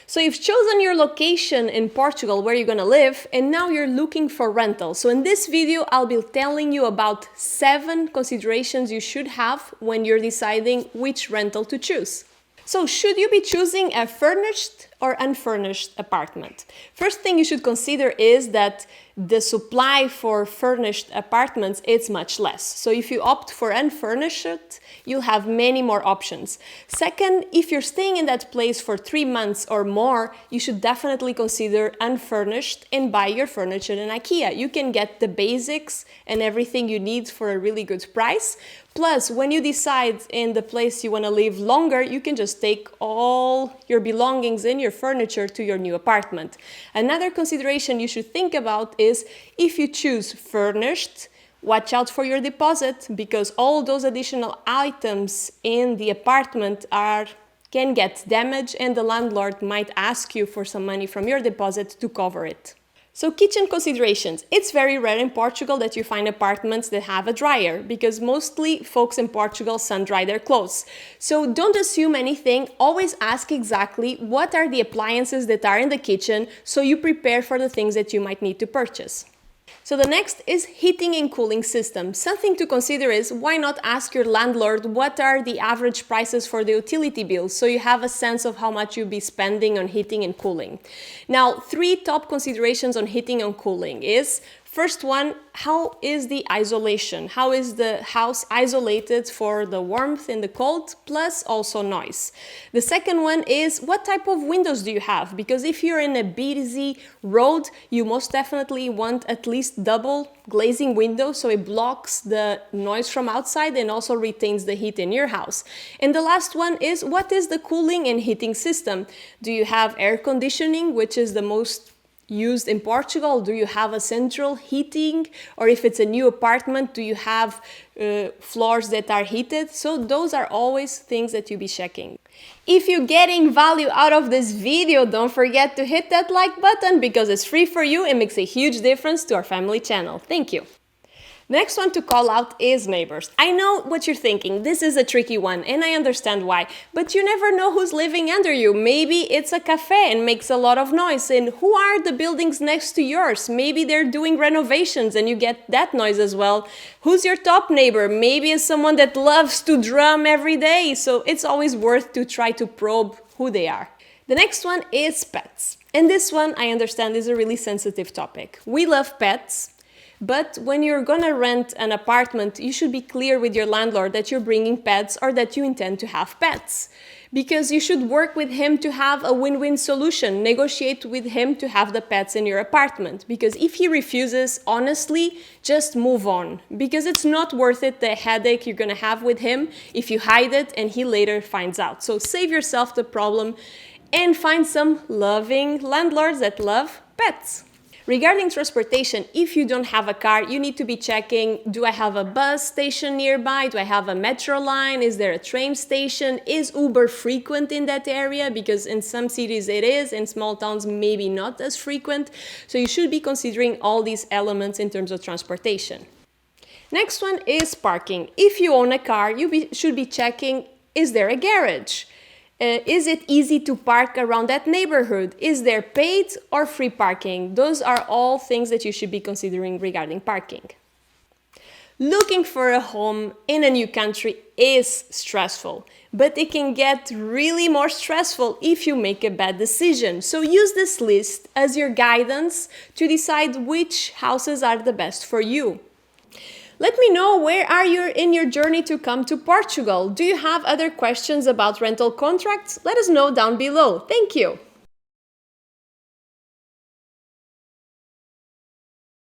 So you've chosen your location in Portugal where you're gonna live, and now you're looking for rental. So in this video, I'll be telling you about 7 considerations you should have when you're deciding which rental to choose. So should you be choosing a furnished or unfurnished apartment? First thing you should consider is that the supply for furnished apartments is much less. So if you opt for unfurnished, you'll have many more options. Second, if you're staying in that place for 3 months or more, you should definitely consider unfurnished and buy your furniture in IKEA. You can get the basics and everything you need for a really good price. Plus, when you decide in the place you want to live longer, you can just take all your belongings and your furniture to your new apartment. Another consideration you should think about is if you choose furnished, watch out for your deposit because all those additional items in the apartment can get damaged and the landlord might ask you for some money from your deposit to cover it. So kitchen considerations. It's very rare in Portugal that you find apartments that have a dryer because mostly folks in Portugal sun dry their clothes. So don't assume anything, always ask exactly what are the appliances that are in the kitchen so you prepare for the things that you might need to purchase. So the next is heating and cooling system. Something to consider is why not ask your landlord what are the average prices for the utility bills so you have a sense of how much you'll be spending on heating and cooling. Now, 3 top considerations on heating and cooling is first one, how is the isolation? How is the house isolated for the warmth and the cold, plus also noise? The second one is what type of windows do you have? Because if you're in a busy road, you most definitely want at least double glazing windows so it blocks the noise from outside and also retains the heat in your house. And the last one is what is the cooling and heating system? Do you have air conditioning, which is the most used in Portugal? Do you have a central heating? Or if it's a new apartment, do you have floors that are heated? So those are always things that you'll be checking. If you're getting value out of this video, don't forget to hit that like button because it's free for you and makes a huge difference to our family channel. Thank you. Next one to call out is neighbors. I know what you're thinking, this is a tricky one and I understand why, but you never know who's living under you. Maybe it's a cafe and makes a lot of noise, and who are the buildings next to yours? Maybe they're doing renovations and you get that noise as well. Who's your top neighbor? Maybe it's someone that loves to drum every day, so it's always worth to try to probe who they are. The next one is pets. And this one, I understand, is a really sensitive topic. We love pets. But when you're gonna rent an apartment, you should be clear with your landlord that you're bringing pets or that you intend to have pets. Because you should work with him to have a win-win solution. Negotiate with him to have the pets in your apartment. Because if he refuses, honestly, just move on. Because it's not worth it, the headache you're gonna have with him if you hide it and he later finds out. So save yourself the problem and find some loving landlords that love pets. Regarding transportation, if you don't have a car, you need to be checking, do I have a bus station nearby? Do I have a metro line? Is there a train station? Is Uber frequent in that area? Because in some cities it is, in small towns maybe not as frequent. So you should be considering all these elements in terms of transportation. Next one is parking. If you own a car, you should be checking, is there a garage? Is it easy to park around that neighborhood? Is there paid or free parking? Those are all things that you should be considering regarding parking. Looking for a home in a new country is stressful, but it can get really more stressful if you make a bad decision. So use this list as your guidance to decide which houses are the best for you. Let me know where are you in your journey to come to Portugal. Do you have other questions about rental contracts? Let us know down below. Thank you.